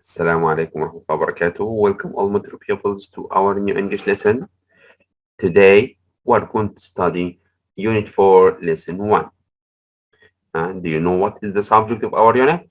Assalamu alaikum wa rahmatullahi wa barakatuh. Welcome all my dear pupils to our new English lesson. Today we're going to study Unit 4, Lesson 1. And do you know what is the subject of our unit?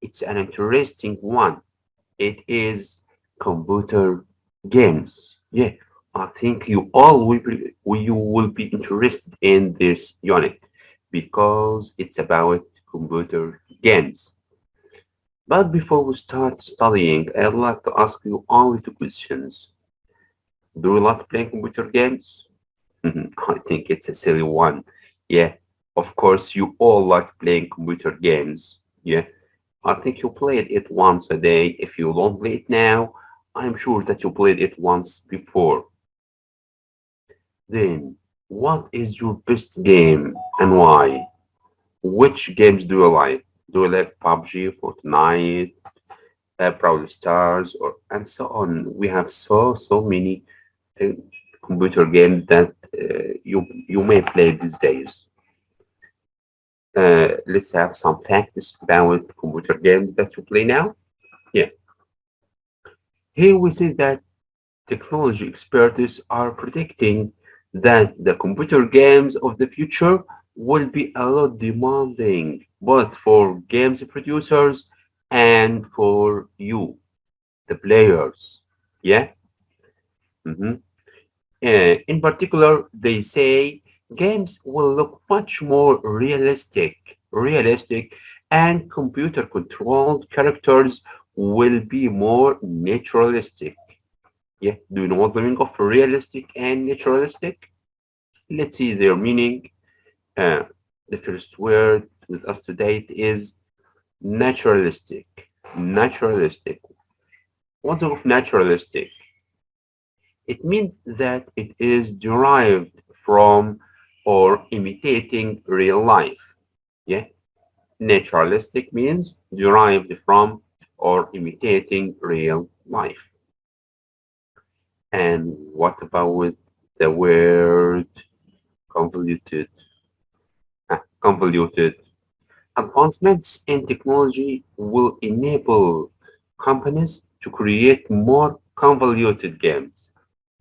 It's an interesting one. It is computer games. Yeah, I think you will be interested in this unit because it's about computer games. But before we start studying, I'd like to ask you only two questions. Do you like playing computer games? I think it's a silly one. Yeah, of course, you all like playing computer games. Yeah, I think you played it once a day. If you don't play it now, I'm sure that you played it once before. Then, what is your best game and why? Which games do you like? Do you like PUBG, Fortnite, Brawl Stars, or and so on? We have so many uh, computer games that you may play these days. Let's have some facts about computer games that you play now. Yeah, here we see that technology experts are predicting that the computer games of the future will be a lot demanding, both for games producers and for you, the players. Yeah. Mhm. In particular, they say games will look much more realistic, and computer-controlled characters will be more naturalistic. Yeah, do you know what the meaning of realistic and naturalistic? Let's see their meaning. Uh, the first word with us today is naturalistic. Naturalistic. What's the meaning of naturalistic? It means that it is derived from or imitating real life. Yeah, naturalistic means derived from or imitating real life. And what about the word convoluted? Convoluted. Advancements in technology will enable companies to create more convoluted games.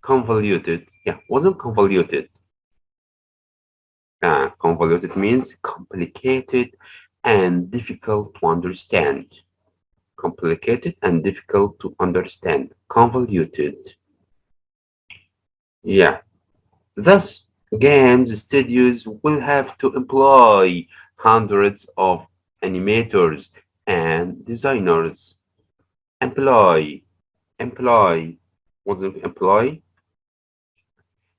Convoluted, yeah, wasn't convoluted. Convoluted means complicated and difficult to understand. Complicated and difficult to understand. Convoluted. Yeah. Thus, games studios will have to employ hundreds of animators and designers. Employ. Employ. What does it employ?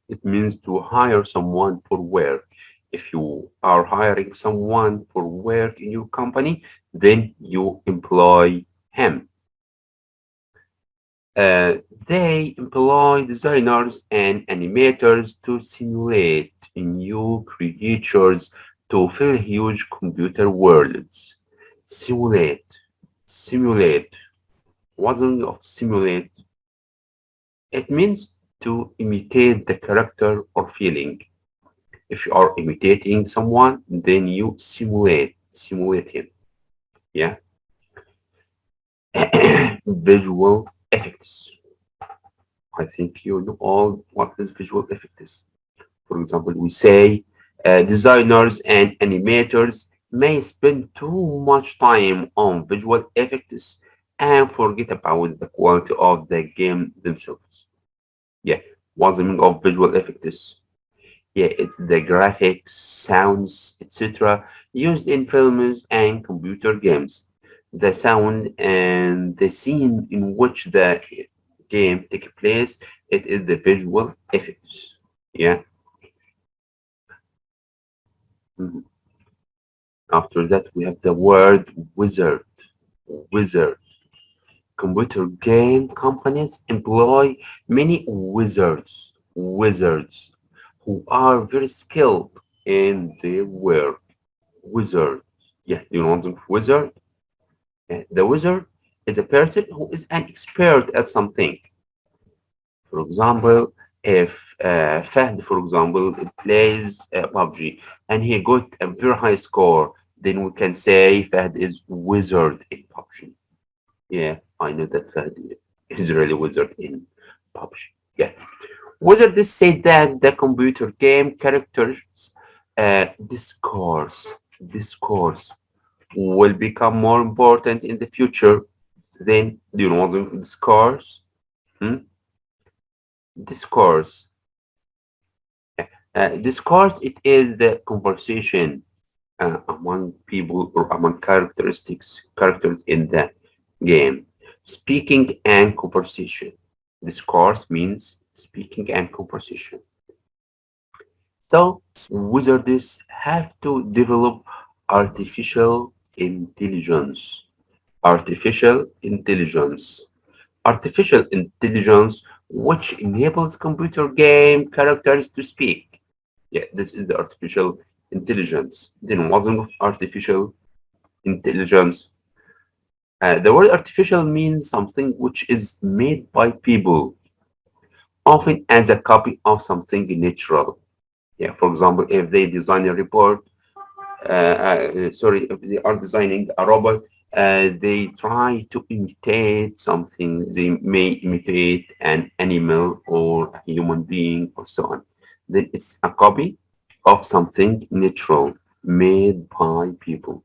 It means to hire someone for work. If you are hiring someone for work in your company, then you employ him. Uh, they employ designers and animators to simulate new creatures to fill huge computer worlds. Simulate. Simulate. What's the meaning of simulate? It means to imitate the character or feeling. If you are imitating someone, then you simulate him. Yeah. Visual effects. I think you know all what is visual effects. For example, we say designers and animators may spend too much time on visual effects and forget about the quality of the game themselves. Yeah, what's the meaning of visual effects? Yeah, it's the graphics, sounds, etc. used in films and computer games. The sound and the scene in which the game takes place, it is the visual effects. Yeah. Mhm. After that, we have the word wizard. Wizard. Computer game companies employ many wizards who are very skilled in their work. Wizard. Yeah, you know the wizard? The wizard is a person who is an expert at something. For example, if Fahd, for example, plays PUBG and he got a very high score, then we can say Fahd is wizard in PUBG. Yeah, I know that Israeli wizard in PUBG. Yeah. Wizards said that the computer game characters discourse will become more important in the future. Then, do you know what the discourse? Hmm? Discourse. Discourse, it is the conversation among people or among characters in the game. Speaking and conversation. Discourse means speaking and conversation. So wizards have to develop artificial intelligence. Artificial intelligence. Artificial intelligence which enables computer game characters to speak. Yeah, this is the artificial intelligence. Then what's artificial intelligence? The word artificial means something which is made by people, often as a copy of something natural. Yeah, for example, if they design a report, sorry, if they are designing a robot, they try to imitate something. They may imitate an animal or a human being or so on. Then it's a copy of something natural made by people.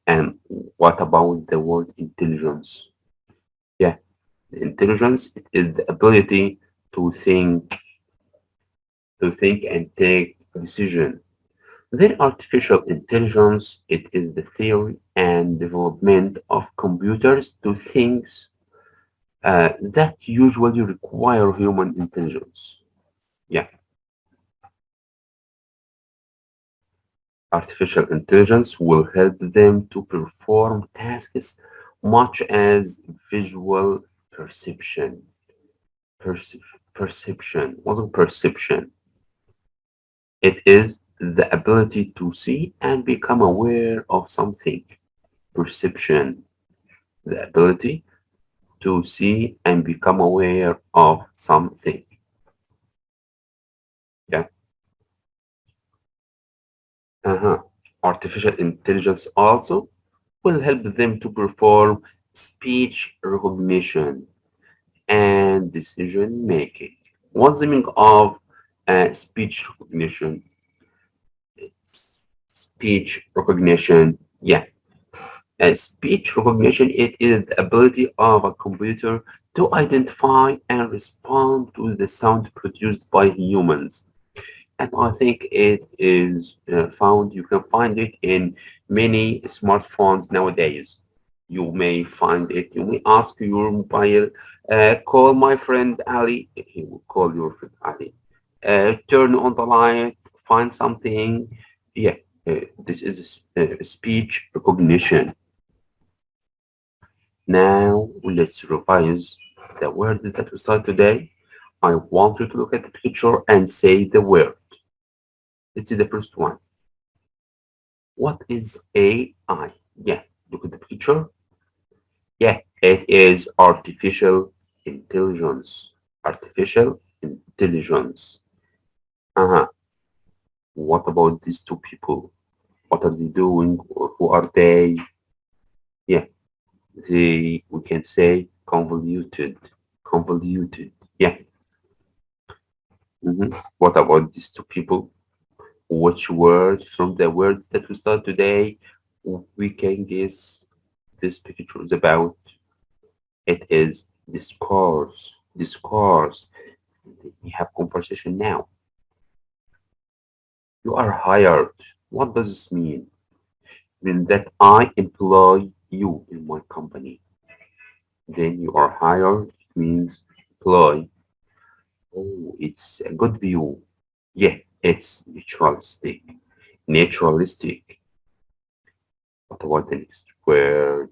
And what about the word intelligence? Yeah, intelligence is the ability to think and take a decision. Then artificial intelligence, it is the theory and development of computers to things that usually require human intelligence. Yeah, artificial intelligence will help them to perform tasks much as visual perception. Perception wasn't perception. It is the ability to see and become aware of something. Perception, the ability to see and become aware of something. Yeah. Uh-huh. Artificial intelligence also will help them to perform speech recognition and decision making. What's the meaning of speech recognition? Speech recognition. Yeah. Speech recognition, it is the ability of a computer to identify and respond to the sound produced by humans. And I think it is you can find it in many smartphones nowadays. You may find it, you may ask your mobile, call my friend Ali, he will call your friend Ali. Turn on the light, find something. Yeah, this is speech recognition. Now let's revise the word that we saw today. I want you to look at the picture and say the word. Let's see the first one. What is AI? Yeah, look at the picture. Yeah, it is artificial intelligence. Artificial intelligence. Uh-huh. What about these two people? What are they doing? Or who are they? Yeah, we can say convoluted. Convoluted. Yeah. What about these two people? Which word from the words that we start today we can guess this picture is about? It is discourse. Discourse. We have conversation now. You are hired. What does this mean? Mean that I employ you in my company. Then you are hired. It means employ. Oh, it's a good view. Yeah, it's naturalistic. Naturalistic. What about the next word?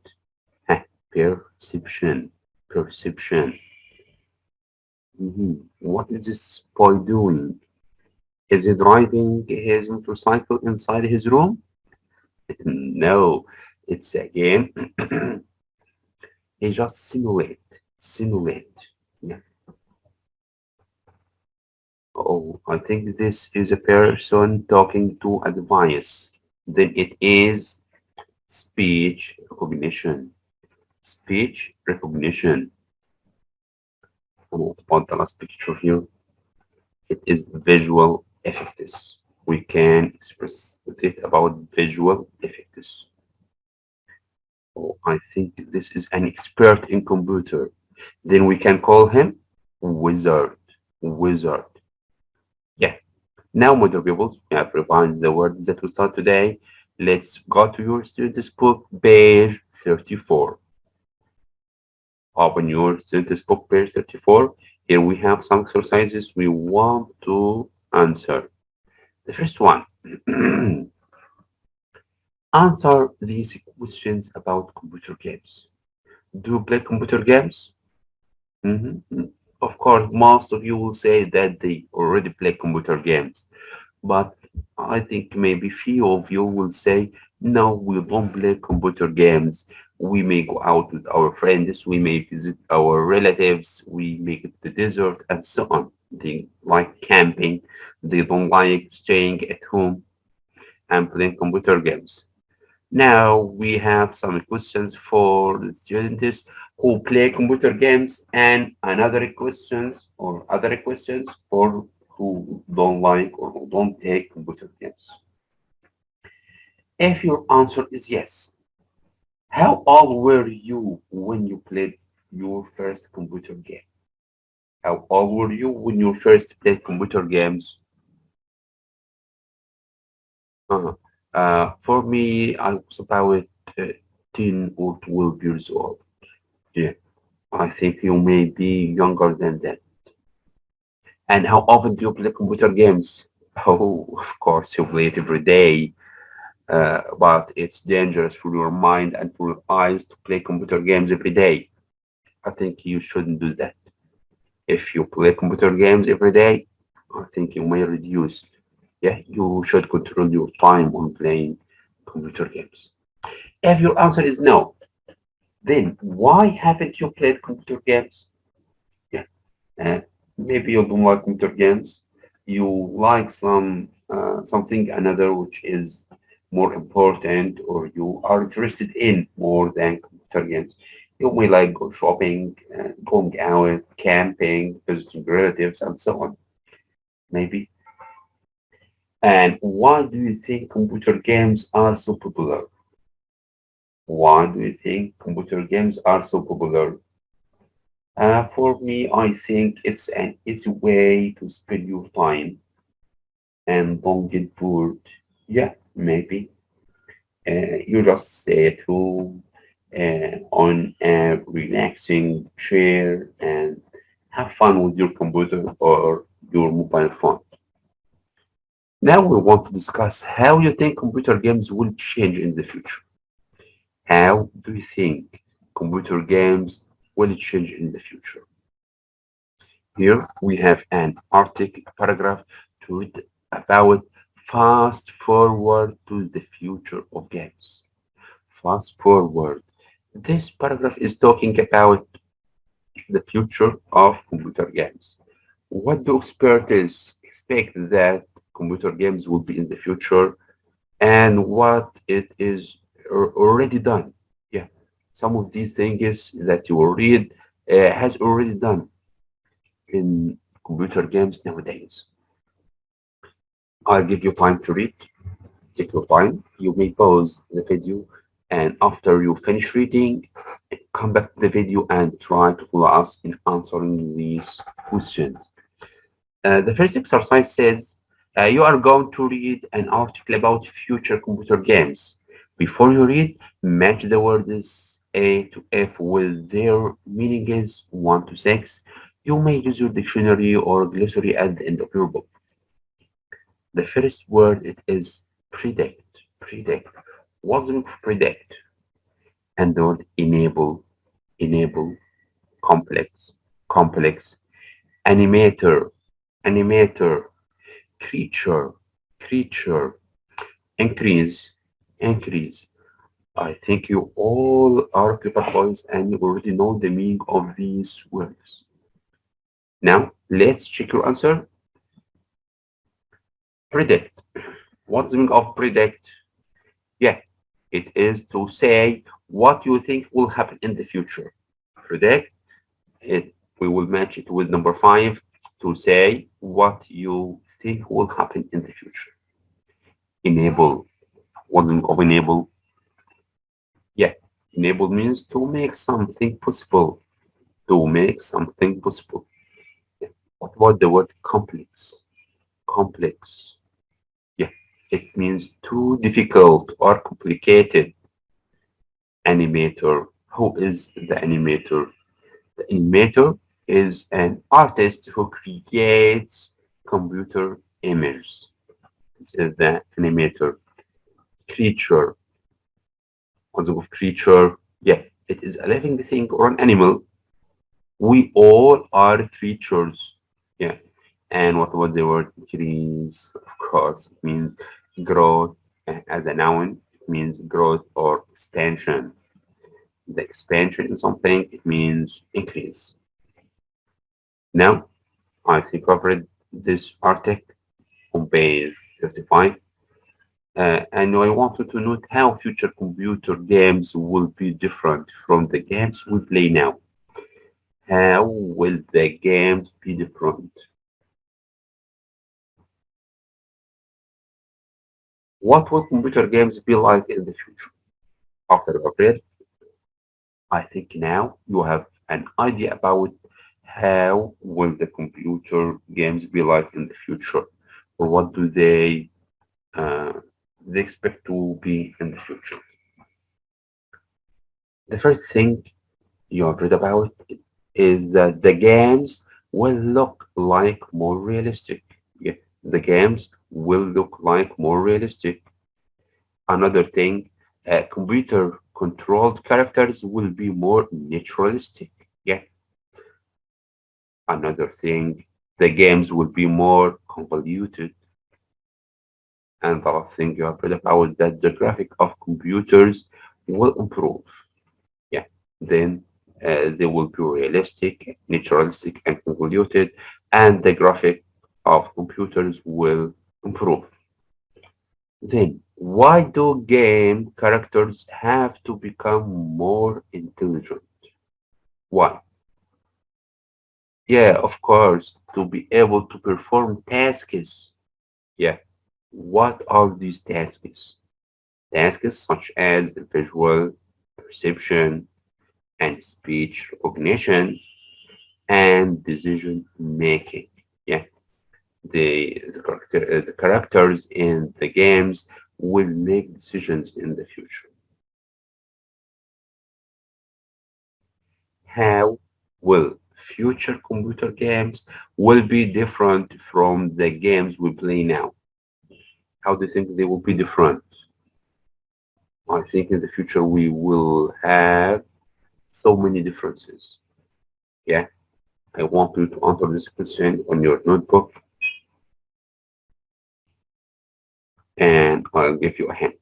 Heh, perception. Perception. What is this boy doing? Is he driving his motorcycle inside his room? No, it's a game. He just simulate. Yeah. Oh, I think this is a person talking to a device. Then it is speech recognition. Speech recognition. What about the last picture here? It is visual effects. We can express it about visual effects. Oh, I think this is an expert in computer. Then we can call him wizard. Wizard. Yeah. Now, my dear pupils, we have refined the words that we start today. Let's go to your student's book, page 34. Open your student's book, page 34. Here we have some exercises we want to answer. The first one. Answer these questions about computer games. Do you play computer games? Mhm. Of course, most of you will say that they already play computer games, but I think maybe few of you will say, no, we don't play computer games. We may go out with our friends, we may visit our relatives, we may go to the desert, and so on. They like camping, they don't like staying at home and playing computer games. Now we have some questions for the students who play computer games and another questions or other questions for who don't like or who don't take computer games. If your answer is yes, how old were you when you played your first computer game? How old were you when you first played computer games? Uh, for me, I was about uh, 10 or 12 years old. Yeah. I think you may be younger than that. And how often do you play computer games? Oh, of course, you play it every day, but it's dangerous for your mind and for your eyes to play computer games every day. I think you shouldn't do that. If you play computer games every day, I think you may reduce. Yeah, you should control your time on playing computer games. If your answer is no, then why haven't you played computer games? Yeah. Uh, Maybe you don't like computer games. You like something another which is more important, or you are interested in more than computer games. You may like go shopping, going out, camping, visiting relatives, and so on. Maybe. And why do you think computer games are so popular? Why do you think computer games are so popular? For me, I think it's an easy way to spend your time and don't get bored. Yeah, maybe. You just stay at home on a relaxing chair and have fun with your computer or your mobile phone. Now we want to discuss how you think computer games will change in the future. How do you think computer games will change in the future? Here we have an article paragraph to read about fast forward to the future of games. Fast forward. This paragraph is talking about the future of computer games. What do experts expect that computer games will be in the future and what it is already done? Yeah, some of these things that you will read has already done in computer games nowadays. I'll give you time to read. Take your time. You may pause the video, and after you finish reading, come back to the video and try to follow us in answering these questions. The first exercise says you are going to read an article about future computer games. Before you read, match the words A to F with their meanings 1 to 6. You may use your dictionary or glossary at the end of your book. The first word it is predict. Predict. What's the meaning of predict? And the word enable. Enable. Complex. Complex. Animator. Animator. Creature. Creature. Increase. Increase. I think you all are clever boys and you already know the meaning of these words. Now, let's check your answer. Predict. What's the meaning of predict? Yeah, it is to say what you think will happen in the future. Predict it. We will match it with number five to say what you think will happen in the future. Enable. What's of enable? Yeah, enable means to make something possible. To make something possible. Yeah. What about the word complex? Complex. Yeah, it means too difficult or complicated. Animator. Who is the animator? The animator is an artist who creates computer images. This is the animator. Creature. What's of creature? Yeah, it is a living thing or an animal. We all are creatures. Yeah. And what about the word increase? Of course, it means growth. As a noun, it means growth or expansion. The expansion in something, it means increase. Now, I think I've read this article on page 35. And I wanted to note how future computer games will be different from the games we play now. How will the games be different? What will computer games be like in the future? After a read, I think now you have an idea about how will the computer games be like in the future, or what do uh, they expect to be in the future. The first thing you have read about is that the games will look like more realistic. Yeah, the games will look like more realistic. Another thing, computer controlled characters will be more naturalistic. Yeah, another thing, the games will be more convoluted. And the last thing you have read about that the graphic of computers will improve. Yeah, then they will be realistic, naturalistic, and convoluted, and the graphic of computers will improve. Then, why do game characters have to become more intelligent? Why? Yeah, of course, to be able to perform tasks. Yeah, what are these tasks? Tasks such as visual perception and speech recognition and decision making. Yeah, the characters in the games will make decisions in the future. How will future computer games will be different from the games we play now? How do you think they will be different? I think in the future we will have so many differences. Yeah, I want you to answer this question on your notebook and I'll give you a hint.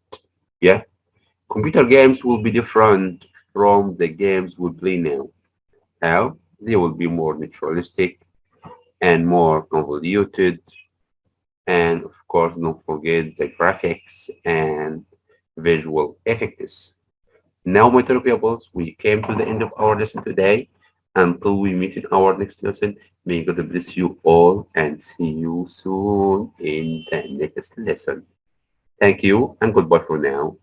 Yeah, computer games will be different from the games we play now. How? They will be more naturalistic and more convoluted. And of course, don't forget the graphics and visual effects. Now, my dear pupils, we came to the end of our lesson today. Until we meet in our next lesson, may God bless you all and see you soon in the next lesson. Thank you and goodbye for now.